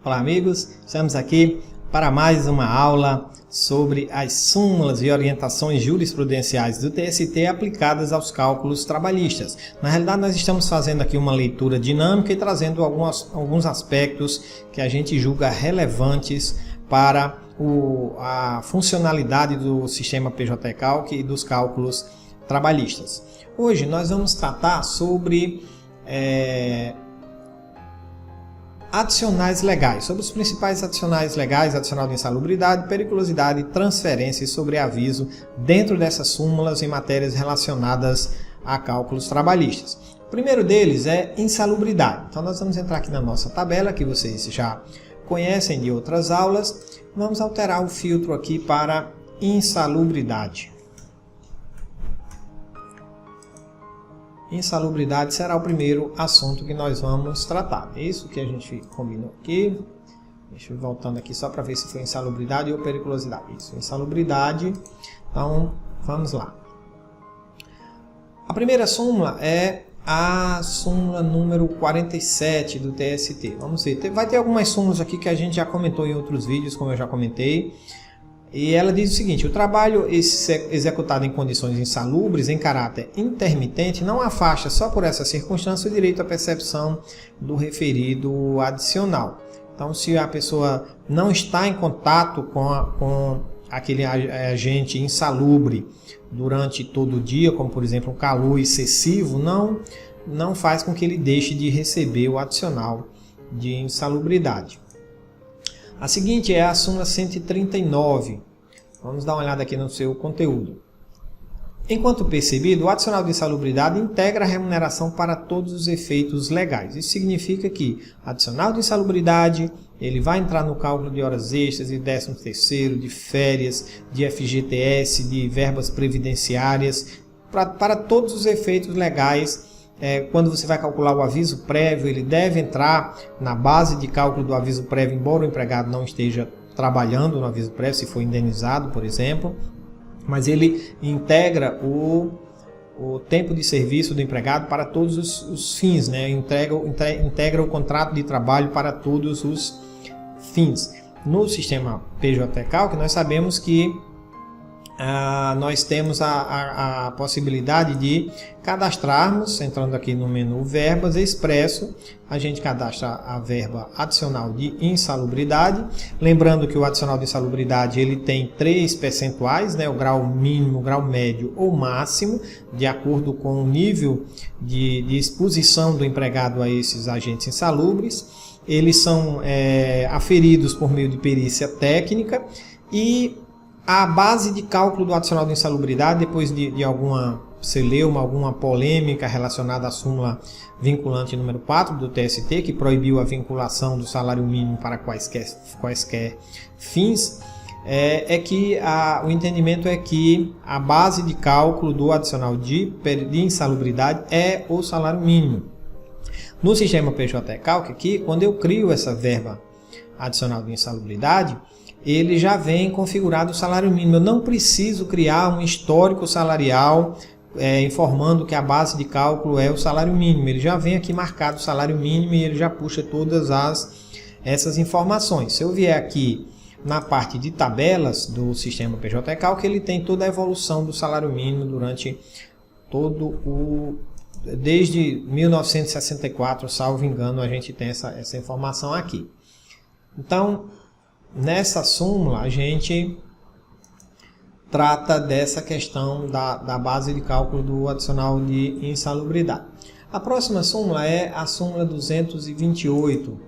Olá amigos, estamos aqui para mais uma aula sobre as súmulas e orientações jurisprudenciais do TST aplicadas aos cálculos trabalhistas. Na realidade nós estamos fazendo aqui uma leitura dinâmica e trazendo alguns aspectos que a gente julga relevantes para a funcionalidade do sistema PJ-Calc e dos cálculos trabalhistas. Hoje nós vamos tratar sobre adicionais legais, sobre os principais adicionais legais, adicional de insalubridade, periculosidade, transferência e sobreaviso dentro dessas súmulas em matérias relacionadas a cálculos trabalhistas. O primeiro deles é insalubridade. Então nós vamos entrar aqui na nossa tabela, que vocês já conhecem de outras aulas. Vamos alterar o filtro aqui para insalubridade. Insalubridade será o primeiro assunto que nós vamos tratar. É isso que a gente combinou aqui. Deixa eu ir voltando aqui só para ver se foi insalubridade ou periculosidade. Isso, insalubridade. Então, vamos lá. A primeira súmula é a súmula número 47 do TST. Vamos ver. Vai ter algumas súmulas aqui que a gente já comentou em outros vídeos, como eu já comentei. E ela diz o seguinte: o trabalho executado em condições insalubres em caráter intermitente não afasta só por essa circunstância o direito à percepção do referido adicional. Então, se a pessoa não está em contato com aquele agente insalubre durante todo o dia, como por exemplo um calor excessivo, não faz com que ele deixe de receber o adicional de insalubridade. A seguinte é a súmula 139. Vamos dar uma olhada aqui no seu conteúdo. Enquanto percebido, o adicional de insalubridade integra a remuneração para todos os efeitos legais. Isso significa que adicional de insalubridade ele vai entrar no cálculo de horas extras, de 13º, de férias, de FGTS, de verbas previdenciárias, para todos os efeitos legais. Quando você vai calcular o aviso prévio, ele deve entrar na base de cálculo do aviso prévio, embora o empregado não esteja trabalhando no aviso prévio, se for indenizado, por exemplo, mas ele integra o tempo de serviço do empregado para todos os fins, né? Integra o contrato de trabalho para todos os fins. No sistema PJ-Calc, nós sabemos que nós temos a possibilidade de cadastrarmos, entrando aqui no menu verbas, expresso, a gente cadastra a verba adicional de insalubridade, lembrando que o adicional de insalubridade ele tem 3 percentuais, né, o grau mínimo, o grau médio ou máximo, de acordo com o nível de exposição do empregado a esses agentes insalubres. Eles são aferidos por meio de perícia técnica e a base de cálculo do adicional de insalubridade, depois de alguma celeuma, alguma polêmica relacionada à súmula vinculante número 4 do TST, que proibiu a vinculação do salário mínimo para quaisquer fins, o entendimento é que a base de cálculo do adicional de insalubridade é o salário mínimo. No sistema PJ-Calc aqui, quando eu crio essa verba adicional de insalubridade, ele já vem configurado o salário mínimo. Eu não preciso criar um histórico salarial informando que a base de cálculo é o salário mínimo. Ele já vem aqui marcado o salário mínimo e ele já puxa todas essas informações. Se eu vier aqui na parte de tabelas do sistema PJ-Calc, ele tem toda a evolução do salário mínimo durante desde 1964, salvo engano, a gente tem essa informação aqui. Então, nessa súmula, a gente trata dessa questão da base de cálculo do adicional de insalubridade. A próxima súmula é a súmula 228,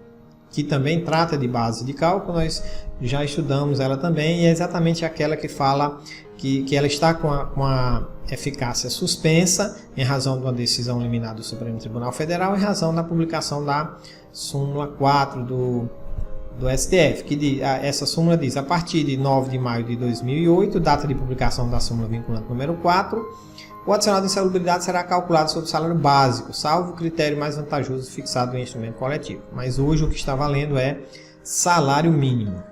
que também trata de base de cálculo. Nós já estudamos ela também e é exatamente aquela que fala que ela está com a eficácia suspensa em razão de uma decisão liminar do Supremo Tribunal Federal, em razão da publicação da súmula 4 do STF, que essa súmula diz: a partir de 9 de maio de 2008, data de publicação da súmula vinculante número 4, o adicional de insalubridade será calculado sobre o salário básico, salvo o critério mais vantajoso fixado em instrumento coletivo. Mas hoje o que está valendo é salário mínimo.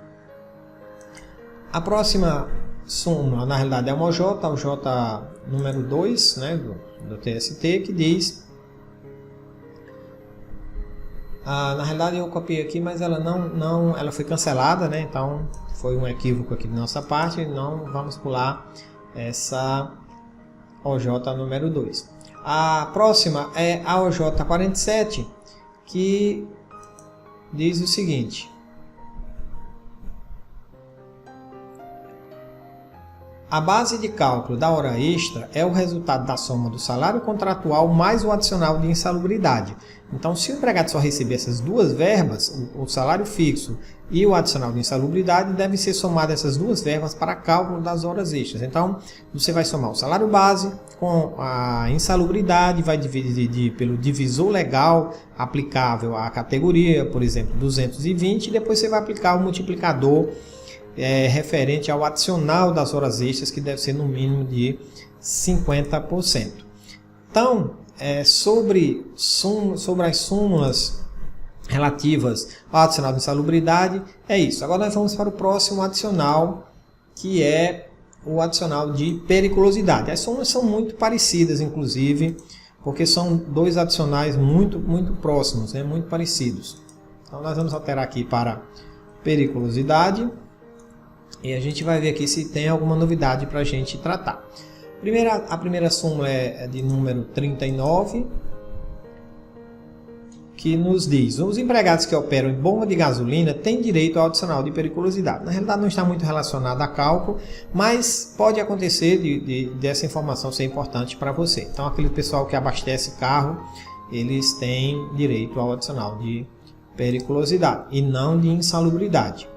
A próxima súmula, na realidade, é uma OJ número 2, né, do TST, que diz Na realidade eu copiei aqui, mas ela ela foi cancelada, né? Então foi um equívoco aqui de nossa parte, não vamos pular essa OJ número 2. A próxima é a OJ 47, que diz o seguinte: a base de cálculo da hora extra é o resultado da soma do salário contratual mais o adicional de insalubridade. Então, se o empregado só receber essas duas verbas, o salário fixo e o adicional de insalubridade, devem ser somadas essas duas verbas para cálculo das horas extras. Então, você vai somar o salário base com a insalubridade, vai dividir pelo divisor legal aplicável à categoria, por exemplo, 220, e depois você vai aplicar o multiplicador referente ao adicional das horas extras, que deve ser no mínimo de 50%. Então, sobre as súmulas relativas ao adicional de insalubridade, é isso. Agora nós vamos para o próximo adicional, que é o adicional de periculosidade. As súmulas são muito parecidas, inclusive, porque são dois adicionais muito próximos, né? Muito parecidos. Então nós vamos alterar aqui para periculosidade. E a gente vai ver aqui se tem alguma novidade para a gente tratar. A primeira súmula é de número 39, que nos diz: os empregados que operam em bomba de gasolina têm direito ao adicional de periculosidade. Na realidade não está muito relacionado a cálculo, mas pode acontecer dessa informação ser importante para você. Então aquele pessoal que abastece carro, eles têm direito ao adicional de periculosidade e não de insalubridade.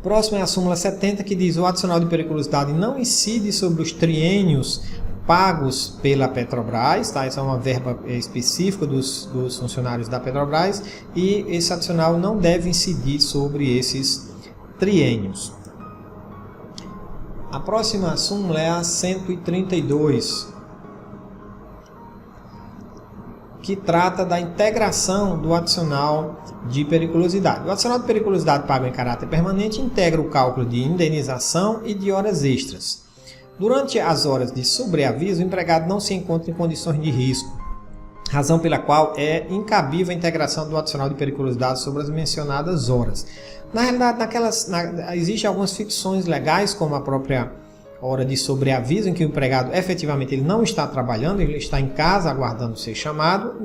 Próximo é a súmula 70, que diz: o adicional de periculosidade não incide sobre os triênios pagos pela Petrobras, tá? Essa é uma verba específica dos funcionários da Petrobras, e esse adicional não deve incidir sobre esses triênios. A próxima súmula é a 132, que trata da integração do adicional de periculosidade. O adicional de periculosidade pago em caráter permanente integra o cálculo de indenização e de horas extras. Durante as horas de sobreaviso, o empregado não se encontra em condições de risco, razão pela qual é incabível a integração do adicional de periculosidade sobre as mencionadas horas. Na realidade, existem algumas ficções legais, como a própria hora de sobreaviso, em que o empregado efetivamente ele não está trabalhando, ele está em casa aguardando ser chamado.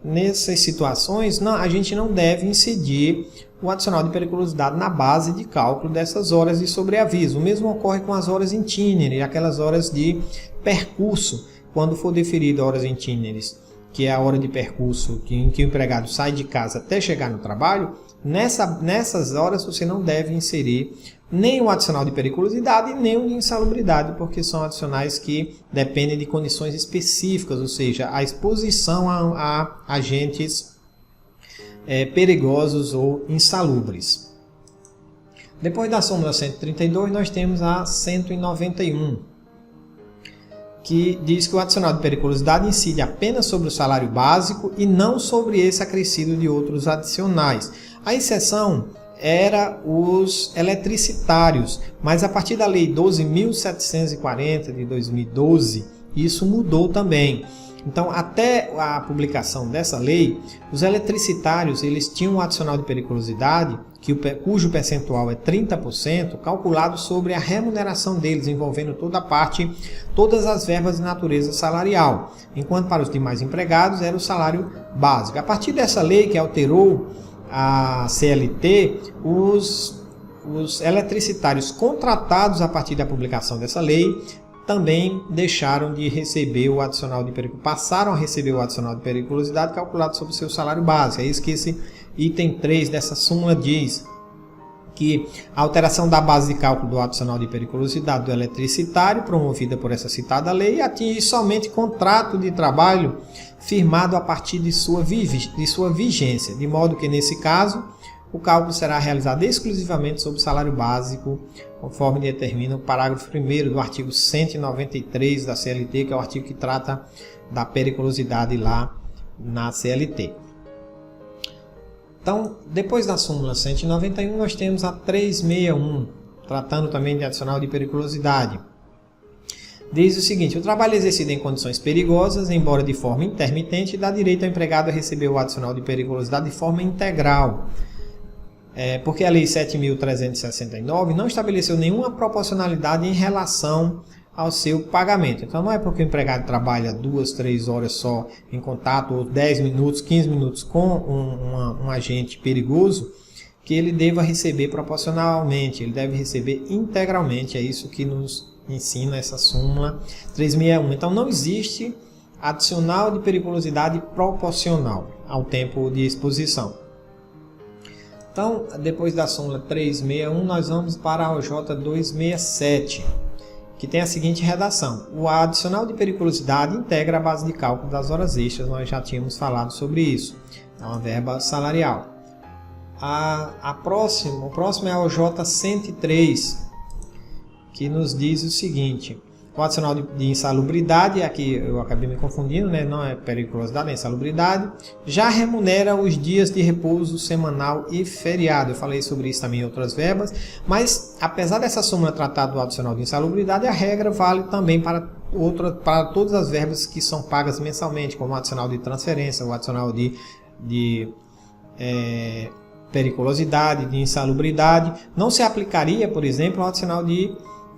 Nessas situações, a gente não deve incidir o adicional de periculosidade na base de cálculo dessas horas de sobreaviso. O mesmo ocorre com as horas itineres, aquelas horas de percurso, quando for deferida horas itineres, que é a hora de percurso em que o empregado sai de casa até chegar no trabalho. Nessas horas você não deve inserir nem o adicional de periculosidade e nem o de insalubridade, porque são adicionais que dependem de condições específicas, ou seja, a exposição a agentes perigosos ou insalubres. Depois da súmula 132, nós temos a 191, que diz que o adicional de periculosidade incide apenas sobre o salário básico e não sobre esse acrescido de outros adicionais. A exceção era os eletricitários, mas a partir da Lei 12.740 de 2012, isso mudou também. Então, até a publicação dessa lei, os eletricitários eles tinham um adicional de periculosidade, cujo percentual é 30%, calculado sobre a remuneração deles, envolvendo todas as verbas de natureza salarial, enquanto para os demais empregados era o salário básico. A partir dessa lei que alterou a CLT, os eletricitários contratados a partir da publicação dessa lei também deixaram de receber o adicional de periculosidade, passaram a receber o adicional de periculosidade calculado sobre o seu salário básico. É isso que esse item 3 dessa súmula diz, que a alteração da base de cálculo do adicional de periculosidade do eletricitário, promovida por essa citada lei, atinge somente contrato de trabalho firmado a partir de sua vigência, de modo que, nesse caso, o cálculo será realizado exclusivamente sobre o salário básico, conforme determina o parágrafo 1º do artigo 193 da CLT, que é o artigo que trata da periculosidade lá na CLT. Então, depois da súmula 191, nós temos a 361, tratando também de adicional de periculosidade. diz o seguinte: o trabalho exercido em condições perigosas, embora de forma intermitente, dá direito ao empregado a receber o adicional de periculosidade de forma integral. Porque a Lei 7.369 não estabeleceu nenhuma proporcionalidade em relação ao seu pagamento. Então não é porque o empregado trabalha 2, 3 horas só em contato, ou 10 minutos, 15 minutos com um agente perigoso, que ele deva receber proporcionalmente, ele deve receber integralmente. É isso que nos ensina essa súmula 361. Então não existe adicional de periculosidade proporcional ao tempo de exposição. Então, depois da súmula 361, nós vamos para a OJ 267, que tem a seguinte redação: o adicional de periculosidade integra a base de cálculo das horas extras. Nós já tínhamos falado sobre isso. É uma verba salarial. O próximo é a OJ 103, que nos diz o seguinte: o adicional de insalubridade, aqui eu acabei me confundindo, né? Não é periculosidade, é insalubridade, já remunera os dias de repouso semanal e feriado. Eu falei sobre isso também em outras verbas, mas apesar dessa súmula tratar do adicional de insalubridade, a regra vale também para todas as verbas que são pagas mensalmente, como o adicional de transferência, o adicional de periculosidade, de insalubridade. Não se aplicaria, por exemplo, ao adicional de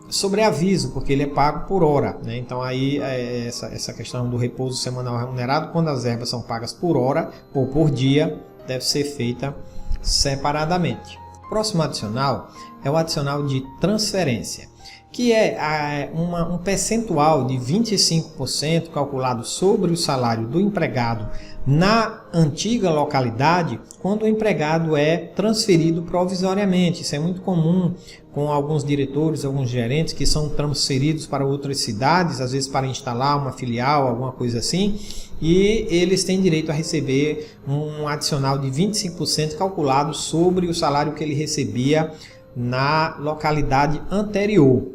sobreaviso, porque ele é pago por hora, né? Então aí essa questão do repouso semanal remunerado, quando as verbas são pagas por hora ou por dia, deve ser feita separadamente. O próximo adicional é o adicional de transferência, que é um percentual de 25% calculado sobre o salário do empregado na antiga localidade, quando o empregado é transferido provisoriamente. Isso é muito comum com alguns diretores, alguns gerentes que são transferidos para outras cidades, às vezes para instalar uma filial, alguma coisa assim, e eles têm direito a receber um adicional de 25% calculado sobre o salário que ele recebia na localidade anterior.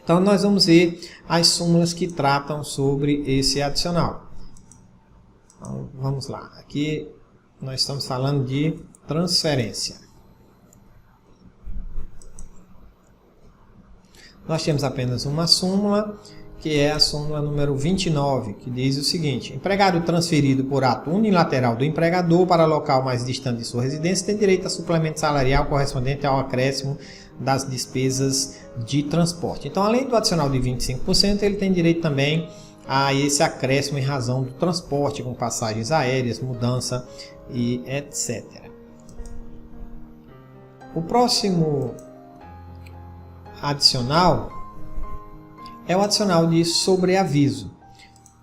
Então nós vamos ver as súmulas que tratam sobre esse adicional. Então, vamos lá. Aqui nós estamos falando de transferência. Nós temos apenas uma súmula, que é a súmula número 29, que diz o seguinte: empregado transferido por ato unilateral do empregador para local mais distante de sua residência tem direito a suplemento salarial correspondente ao acréscimo das despesas de transporte. Então, além do adicional de 25%, ele tem direito também a esse acréscimo em razão do transporte, com passagens aéreas, mudança e etc. O próximo adicional é o adicional de sobreaviso.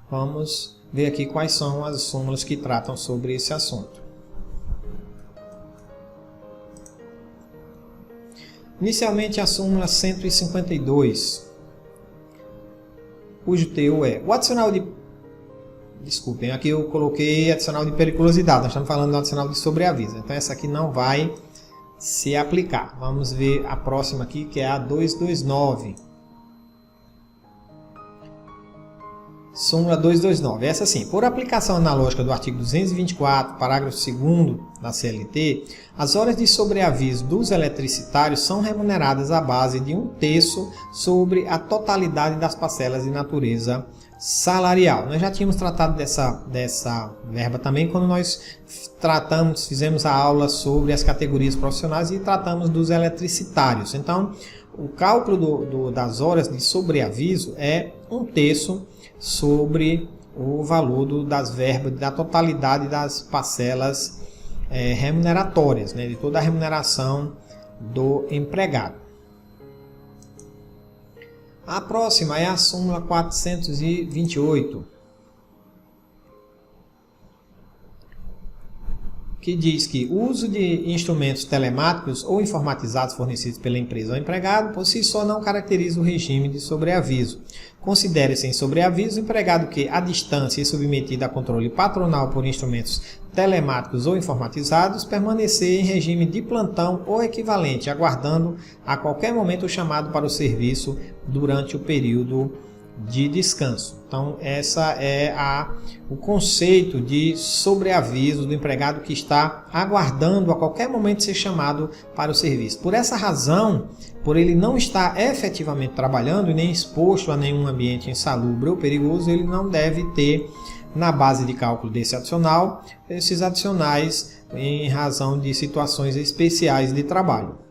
Vamos ver aqui quais são as súmulas que tratam sobre esse assunto. Inicialmente, a súmula 152, cujo teor é o adicional de... Desculpem, aqui eu coloquei adicional de periculosidade, nós estamos falando do adicional de sobreaviso, então essa aqui não vai se aplicar. Vamos ver a próxima aqui, que é a 229. Súmula 229. Essa sim, por aplicação analógica do artigo 224, parágrafo 2º da CLT, as horas de sobreaviso dos eletricitários são remuneradas à base de 1/3 sobre a totalidade das parcelas de natureza salarial. Nós já tínhamos tratado dessa verba também quando nós fizemos a aula sobre as categorias profissionais e tratamos dos eletricitários. Então, o cálculo das horas de sobreaviso é 1/3 sobre o valor das verbas, da totalidade das parcelas remuneratórias, né, de toda a remuneração do empregado. A próxima é a súmula 428, que diz que o uso de instrumentos telemáticos ou informatizados fornecidos pela empresa ao empregado, por si só, não caracteriza o regime de sobreaviso. Considere-se em sobreaviso o empregado que, à distância e submetido a controle patronal por instrumentos telemáticos ou informatizados, permanecer em regime de plantão ou equivalente, aguardando a qualquer momento o chamado para o serviço durante o período de descanso. Então, essa é o conceito de sobreaviso do empregado que está aguardando a qualquer momento ser chamado para o serviço. Por essa razão, por ele não estar efetivamente trabalhando e nem exposto a nenhum ambiente insalubre ou perigoso, ele não deve ter, na base de cálculo desse adicional, esses adicionais em razão de situações especiais de trabalho.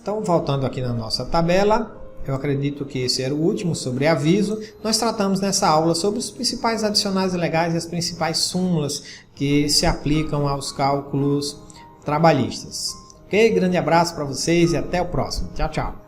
Então, voltando aqui na nossa tabela, eu acredito que esse era o último sobreaviso. Nós tratamos nessa aula sobre os principais adicionais legais e as principais súmulas que se aplicam aos cálculos trabalhistas. Ok? Grande abraço para vocês e até o próximo. Tchau, tchau.